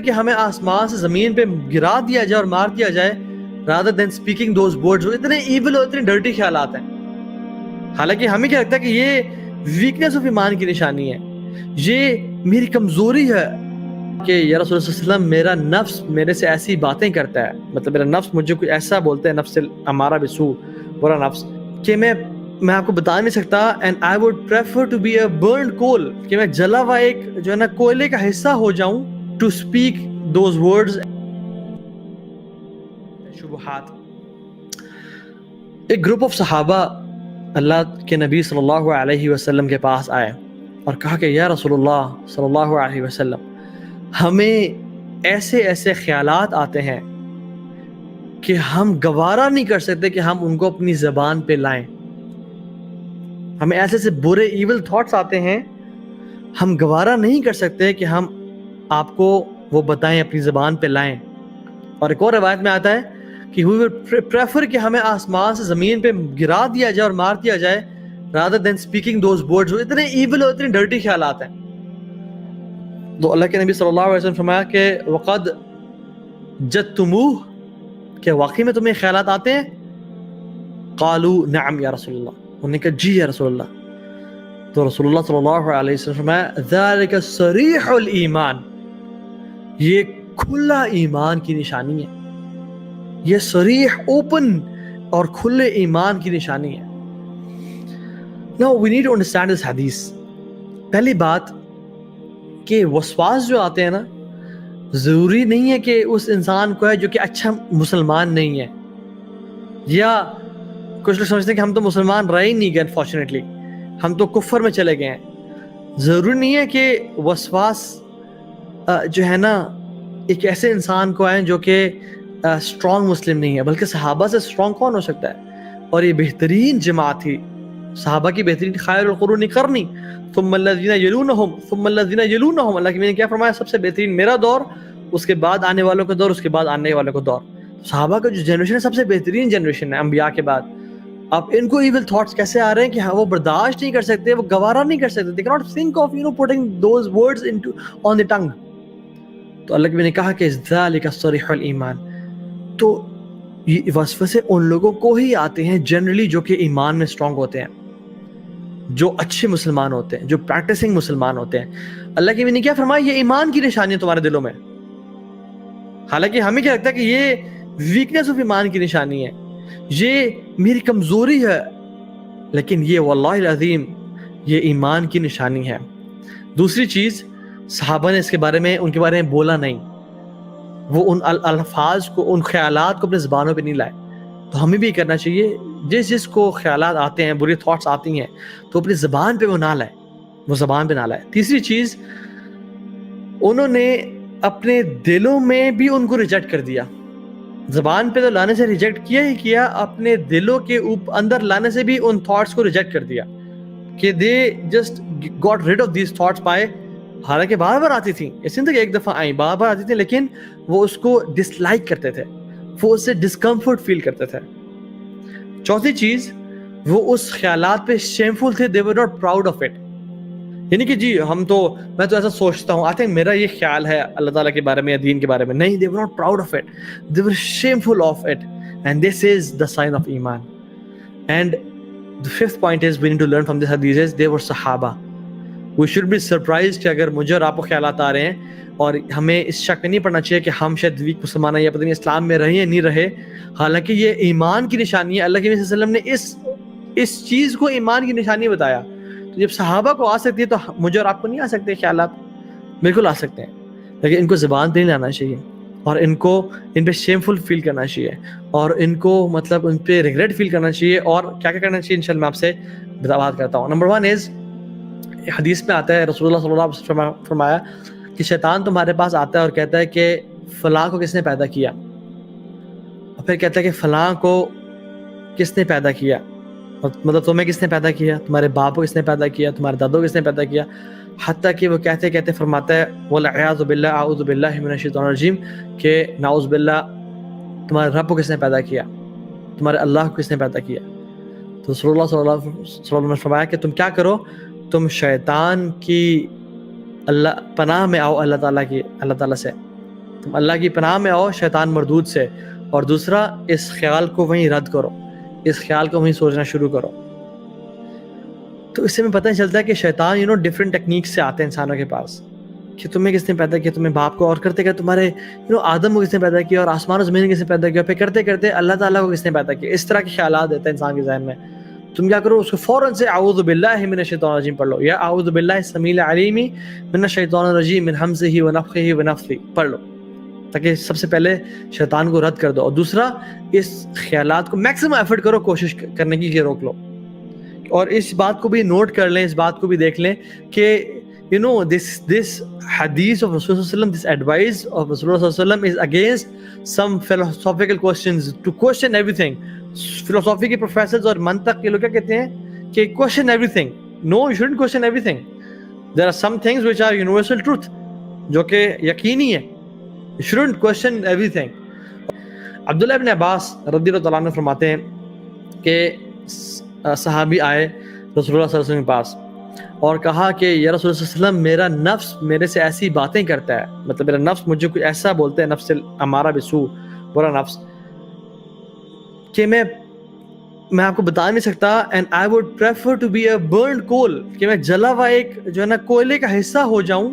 کہ ہمیں آسمان سے زمین پہ گرا دیا جائے اور مار دیا جائے rather than speaking those words. اتنے ایول اور اتنے ڈرٹی خیالات ہیں. حالانکہ ہمیں کیا لگتا ہے کہ یہ ویکنس آف ایمان کی نشانی ہے, یہ میری کمزوری ہے کہ یا رسول اللہ صلی اللہ علیہ وسلم میرا نفس میرے سے ایسی باتیں کرتا ہے, مطلب میرا نفس مجھے کوئی ایسا بولتا ہے, نفس امارہ بسو, برا نفس, کہ میں آپ کو بتا نہیں سکتا. And I would prefer to be a burned coal, کہ میں جلا ہوا ایک جو ہے نا کوئلے کا حصہ ہو جاؤں, ٹو اسپیک دوز ورڈز. شبہات. ایک گروپ آف صحابہ اللہ کے نبی صلی اللہ علیہ وسلم کے پاس آئے اور کہا کہ یا رسول اللہ صلی اللہ علیہ وسلم, ہمیں ایسے ایسے خیالات آتے ہیں کہ ہم گوارا نہیں کر سکتے کہ ہم ان کو اپنی زبان پہ لائیں. ہمیں ایسے ایسے برے ایول تھاٹس آتے ہیں, ہم گوارا نہیں کر سکتے کہ ہم آپ کو وہ بتائیں, اپنی زبان پہ لائیں. اور ایک اور روایت میں آتا ہے کہ we would prefer کہ ہمیں آسمان سے زمین پہ گرا دیا جائے اور مار دیا جائے rather than speaking those words. اتنے ایول اور اتنے ڈرٹی خیالات ہیں. تو اللہ کے نبی صلی اللہ علیہ وسلم فرمایا کہ وقد جدتموہ, کہ واقعی میں تمہیں خیالات آتے ہیں؟ قالوا نعم یا رسول اللہ, انہوں نے کہا جی یا رسول اللہ. تو رسول اللہ صلی اللہ علیہ وسلم فرمایا ذالک صریح الایمان, یہ کھلا ایمان کی نشانی ہے, یہ صریح اوپن اور کھلے ایمان کی نشانی ہے. Now we need to understand this hadith. پہلی بات کہ وسواس جو آتے ہیں نا, ضروری نہیں ہے کہ اس انسان کو ہے جو کہ اچھا مسلمان نہیں ہے, یا کچھ لوگ سمجھتے ہیں کہ ہم تو مسلمان رہ ہی نہیں گئے, انفارچونیٹلی ہم تو کفر میں چلے گئے ہیں. ضروری نہیں ہے کہ وسواس جو ہے نا ایک ایسے انسان کو آئے جو کہ اسٹرانگ مسلم نہیں ہے, بلکہ صحابہ سے اسٹرانگ کون ہو سکتا ہے؟ اور یہ بہترین جماعت تھی صحابہ کی, بہترین خیر القرون قرنی ثم الذین یلونہم ثم الذین یلونہم. اللہ کی میں نے کیا فرمایا, سب سے بہترین میرا دور, اس کے بعد آنے والوں کا دور, اس کے بعد آنے والوں کا دور. صحابہ کا جو جنریشن ہے سب سے بہترین جنریشن ہے انبیاء کے بعد. اب ان کو ایول تھاٹس کیسے آ رہے ہیں کہ ہاں وہ برداشت نہیں کر سکتے, وہ گوارا نہیں کر سکتے, they cannot think of putting those words into on the tongue. تو اللہ کی میں نے کہا کہ ذالک صریح الایمان. تو یہ وسوسے ان لوگوں کو ہی آتے ہیں جنرلی جو کہ ایمان میں اسٹرانگ ہوتے ہیں, جو اچھے مسلمان ہوتے ہیں, جو پریکٹسنگ مسلمان ہوتے ہیں. اللہ کی میں نے کیا فرمایا, یہ ایمان کی نشانی ہے تمہارے دلوں میں. حالانکہ ہمیں کیا لگتا ہے کہ یہ ویکنس آف ایمان کی نشانی ہے, یہ میری کمزوری ہے, لیکن یہ واللہ العظیم یہ ایمان کی نشانی ہے. دوسری چیز, صحابہ نے اس کے بارے میں, ان کے بارے میں بولا نہیں, وہ ان الفاظ کو, ان خیالات کو اپنے زبانوں پہ نہیں لائے. تو ہمیں بھی کرنا چاہیے, جس کو خیالات آتے ہیں, بری تھاٹس آتی ہیں, تو اپنی زبان پہ وہ نہ لائے, وہ زبان پہ نہ لائے. تیسری چیز, انہوں نے اپنے دلوں میں بھی ان کو ریجیکٹ کر دیا. زبان پہ تو لانے سے ریجیکٹ کیا ہی کیا, اپنے دلوں کے اندر لانے سے بھی ان تھاٹس کو ریجیکٹ کر دیا, کہ دے just got rid of these thoughts by. حالانکہ بار بار آتی تھیں, اس لیے کہ ایک دفعہ آئیں, بار بار آتی تھیں, لیکن وہ اس کو ڈس لائک کرتے تھے, وہ اس سے ڈسکمفرٹ فیل کرتے تھے. چوتھی چیز, وہ اس خیالات پہ شیمفل تھے, they were not proud of it. یعنی کہ جی میں تو ایسا سوچتا ہوں, آئی تھنک میرا یہ خیال ہے اللہ تعالیٰ کے بارے میں یا دین کے بارے میں. نہیں, they were not proud of it, they were shameful of it, and this is the sign of iman. And the fifth point is we need to learn from this hadith is they were Sahaba. We should be surprised کہ اگر مجھے اور آپ کو خیالات آ رہے ہیں, اور ہمیں اس شک میں نہیں پڑنا چاہیے کہ ہم شاید ویک مسلمان ہیں یا پتہ نہیں اسلام میں رہے یا نہیں رہے. حالانکہ یہ ایمان کی نشانی ہے. اللہ کے نبی صلی اللہ علیہ وسلم نے اس چیز کو ایمان کی نشانی بتایا. تو جب صحابہ کو آ سکتی ہے تو مجھے اور آپ کو نہیں آ سکتے خیالات؟ بالکل آ سکتے ہیں, لیکن ان کو زبان پہ نہیں لانا چاہیے, اور ان پہ شیمفل فیل کرنا چاہیے, اور ان کو مطلب ان پہ ریگریٹ فیل کرنا چاہیے. اور کیا کیا کرنا چاہیے انشاءاللہ میں آپ سے بات کرتا ہوں. نمبر 1 از, حدیث میں آتا ہے رسول اللہ صلی اللہ علیہ وسلم فرمایا کہ شیطان تمہارے پاس آتا ہے اور کہتا ہے کہ فلاں کو کس نے پیدا کیا, اور پھر کہتا ہے کہ فلاں کو کس نے پیدا کیا, مطلب تمہیں کس نے پیدا کیا, تمہارے باپ کو کس نے پیدا کیا, تمہارے دادوں کو کس نے پیدا کیا, حتیٰ کہ وہ کہتے کہتے فرماتا ہے والعیاذ باللہ اعوذ باللہ من الشیطان الرجیم, کہ نعوذ باللہ تمہارے رب کو کس نے پیدا کیا, تمہارے اللہ کو کس نے پیدا کیا. تو رسول اللہ صلی اللہ علیہ وسلم نے فرمایا کہ تم کیا کرو, تم شیطان کی پناہ میں آؤ اللہ تعالیٰ سے, تم اللہ کی پناہ میں آؤ شیطان مردود سے، اور دوسرا اس خیال کو وہیں رد کرو، اس خیال کو وہیں سوچنا شروع کرو۔ تو اس سے میں پتہ چلتا ہے کہ شیطان ڈفرینٹ ٹیکنیک سے آتے ہیں انسانوں کے پاس، کہ تمہیں کس نے پیدا کیا، تمہیں باپ کو، اور کرتے کرتے تمہارے آدم کو کس نے پیدا کیا، اور آسمان و زمین کس نے پیدا کیا، پھر کرتے کرتے اللہ تعالیٰ کو کس نے پیدا کیا۔ اس طرح کے خیالات دیتے ہیں انسان کے ذہن میں۔ تم کیا کرو، اس کو فوراً سے اعوذ باللہ من الشیطان الرجیم پڑھ لو، یا اعوذ باللہ السمیع العلیم من الشیطان الرجیم من ہمزہ ونفخہ ونفثہ پڑھ لو، تاکہ سب سے پہلے شیطان کو رد کر دو، اور دوسرا اس خیالات کو میکسیمم ایفرٹ کرو، کوشش کرنے کی کہ روک لو۔ اور اس بات کو بھی نوٹ کر لیں، اس بات کو بھی دیکھ لیں کہ this hadith of Rasulullah, this advice of Rasulullah is against some philosophical questions, to question everything. Philosophy کے professors اور منطق کے لوگ کیا کہتے ہیں کہ question everything. No, you shouldn't question everything. There are some things which are universal truth, جو کہ یقینی ہے. You shouldn't question everything. عبداللہ ابن عباس رضی اللہ تعالیٰ عنہ فرماتے ہیں کہ صحابی آئے رسول اللہ صلی اللہ علیہ وسلم کے پاس اور کہا کہ یا رسول اللہ صلی اللہ علیہ وسلم، میرا نفس میرے سے ایسی باتیں کرتا ہے، مطلب میرا نفس مجھے کچھ ایسا بولتا ہے، نفس امارہ بسو، برا نفس، کہ میں آپ کو بتا نہیں سکتا. And I would prefer to be a burned coal, کہ میں جلا ہوا ایک جو ہے نا کوئلے کا حصہ ہو جاؤں،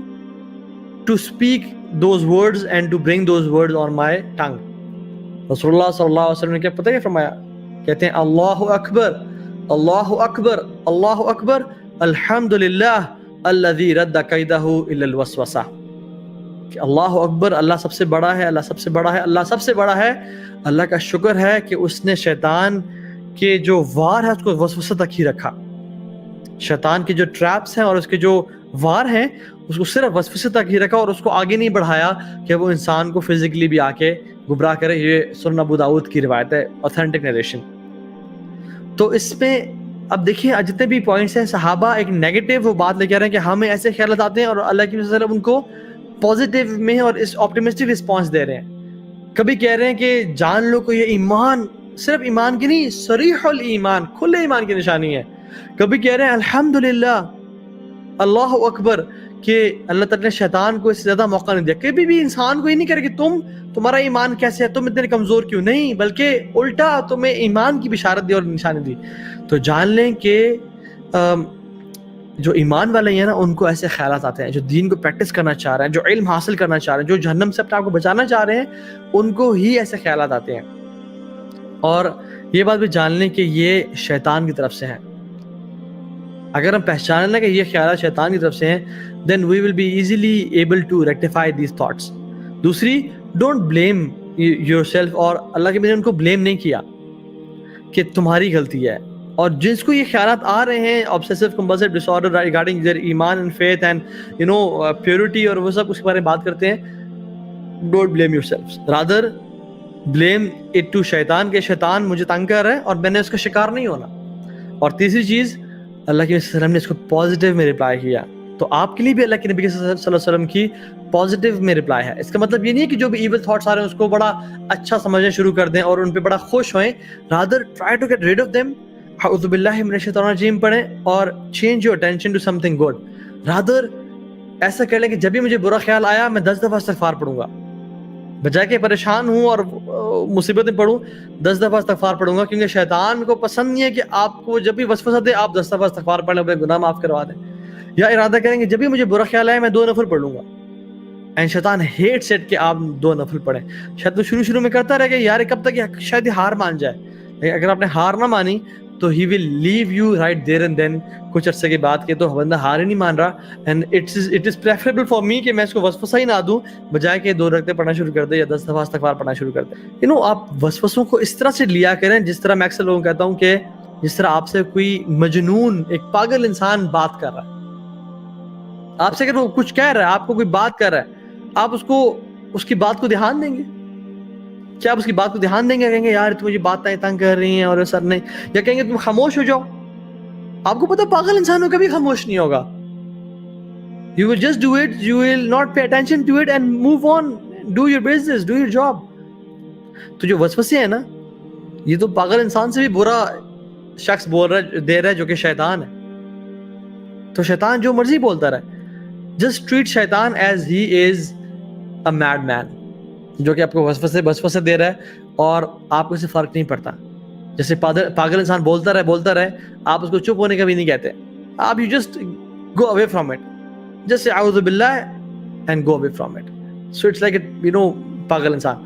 to speak those words and to bring those words on my tongue. رسول اللہ صلی اللہ علیہ وسلم نے کیا پتہ کیا فرمایا؟ کہتے ہیں اللہ اکبر اللہ اکبر اللہ اکبر الحمدللہ الذی رد کیدہ الی الوسوسہ، کہ اللہ اکبر، اللہ سب سے بڑا ہے، اللہ سب سے بڑا ہے، اللہ سب سے بڑا ہے، اللہ کا شکر ہے کہ اس نے شیطان کے جو وار ہے اس کو وسوسہ تک ہی رکھا. شیطان کے جو ٹریپس ہیں اور اس کے جو وار ہیں اس کو صرف وسوسے تک ہی رکھا، اور اس کو آگے نہیں بڑھایا کہ وہ انسان کو فزیکلی بھی آ کے گمراہ کرے. یہ سنن ابو داؤد کی روایت ہے، اوتھینٹک نیریشن. تو اس میں اب دیکھیں جتنے بھی پوائنٹس ہیں، صحابہ ایک نیگیٹو وہ بات لے کے آ رہے ہیں کہ ہمیں ایسے خیالات آتے ہیں، اور اللہ کے وسلم ان کو پازیٹیو میں اور اس آپٹیمسٹک رسپانس دے رہے ہیں. کبھی کہہ رہے ہیں کہ جان لو کہ یہ ایمان صرف ایمان کی نہیں، صریح الایمان، کھلے ایمان کی نشانی ہے. کبھی کہہ رہے ہیں الحمدللہ اللہ اکبر، کہ اللہ تعالیٰ نے شیطان کو اس سے زیادہ موقع نہیں دیا. کبھی بھی انسان کو یہ نہیں کرے کہ تمہارا ایمان کیسے ہے، تم اتنے کمزور کیوں، نہیں، بلکہ الٹا تمہیں ایمان کی بشارت دی اور نشانی دی. تو جان لیں کہ جو ایمان والے ہیں نا ان کو ایسے خیالات آتے ہیں، جو دین کو پریکٹس کرنا چاہ رہے ہیں، جو علم حاصل کرنا چاہ رہے ہیں، جو جہنم سے اپنے آپ کو بچانا چاہ رہے ہیں، ان کو ہی ایسے خیالات آتے ہیں. اور یہ بات بھی جان لیں کہ یہ شیطان کی طرف سے ہیں. اگر ہم پہچان لیں کہ یہ خیالات شیطان کی طرف سے ہیں، then we will be easily able to rectify these thoughts. دوسری، don't blame yourself، اور اللہ کے نے ان کو blame نہیں کیا کہ تمہاری غلطی ہے. اور جس کو یہ خیالات آ رہے ہیں obsessive compulsive disorder regarding their ایمان and faith and purity اور وہ سب اس کے بارے میں بات کرتے ہیں، don't blame yourselves, rather blame it to شیطان، کہ شیطان مجھے تنگ کر رہا ہے اور میں نے اس کا شکار نہیں ہونا. اور تیسری چیز، اللہ کے وسلم نے اس کو پازیٹیو میں رپلائی کیا. تو آپ کے لیے بھی اللہ کے نبی صلی اللہ علیہ وسلم کی پازیٹیو میں رپلائی ہے. اس کا مطلب یہ نہیں ہے کہ جو بھی ایول تھاٹس آ رہے ہیں اس کو بڑا اچھا سمجھنا شروع کر دیں اور ان پہ بڑا خوش ہوئیں. Rather try to get rid of them, اعوذ باللہ من الشیطان الرجیم پڑھیں اور change your attention to something good. Rather ایسا کر لیں کہ جب بھی مجھے برا خیال آیا میں 10 دفعہ استغفار پڑھوں گا، بجائے کہ پریشان ہوں اور مصیبتیں پڑھوں 10 دفعہ استغفار پڑھوں گا. کیونکہ شیطان کو پسند نہیں ہے کہ آپ کو جب بھی وسوسہ دے آپ 10 دفعہ استغفار پڑھ لیں، اپنے گناہ معاف کروا دیں. یا ارادہ کریں کہ جب بھی مجھے برا خیال آئے میں 2 نفل پڑھ لوں گا. اینڈ شیطان ہیٹ سیٹ کہ آپ 2 نفل پڑھیں. شاید وہ شروع میں کرتا رہے کہ یار کب تک شاید یہ ہار مان جائے، لیکن اگر آپ نے ہار نہ مانی تو ہی will leave you right there and then. کچھ عرصے کے بعد کہ تو بندہ ہار ہی نہیں مان رہا، and it is preferable for me کہ میں اس کو وسوسہ ہی نہ دوں، بجائے کہ 2 رکعتیں پڑھنا شروع کر دے یا 10 دفعہ استغفار پڑھنا شروع کر دے. آپ وسوسوں کو اس طرح سے لیا کریں جس طرح میں اکثر لوگوں کو کہتا ہوں کہ جس طرح آپ سے کوئی مجنون، ایک پاگل انسان بات کر رہا ہے. آپ سے اگر وہ کچھ کہہ رہا ہے، آپ کو کوئی بات کر رہا ہے، آپ اس کی بات کو دھیان دیں گے؟ کیا آپ اس کی بات کو دھیان دیں گے؟ کہیں گے یار تم مجھے باتیں تنگ کر رہی ہیں اور سر نہیں، یا کہیں گے تم خاموش ہو جاؤ؟ آپ کو پتا پاگل انسانوں کبھی خاموش نہیں ہوگا. You will just do it, you will not pay attention to it and move on, do your business, do your job. تو جو وسوسے ہیں نا، یہ تو پاگل انسان سے بھی برا شخص دے رہا ہے جو کہ شیطان ہے. تو شیطان جو مرضی بولتا رہے. Just treat شیطان as he is a madman. جو کہ آپ کو وسوسے دے رہا ہے اور آپ کو اس سے فرق نہیں پڑتا. جیسے پاگل انسان بولتا رہے, آپ اس کو چپ ہونے کا بھی نہیں کہتے, آپ you just go away from it, just اعوذ باللہ and go away from it. So it's like پاگل انسان.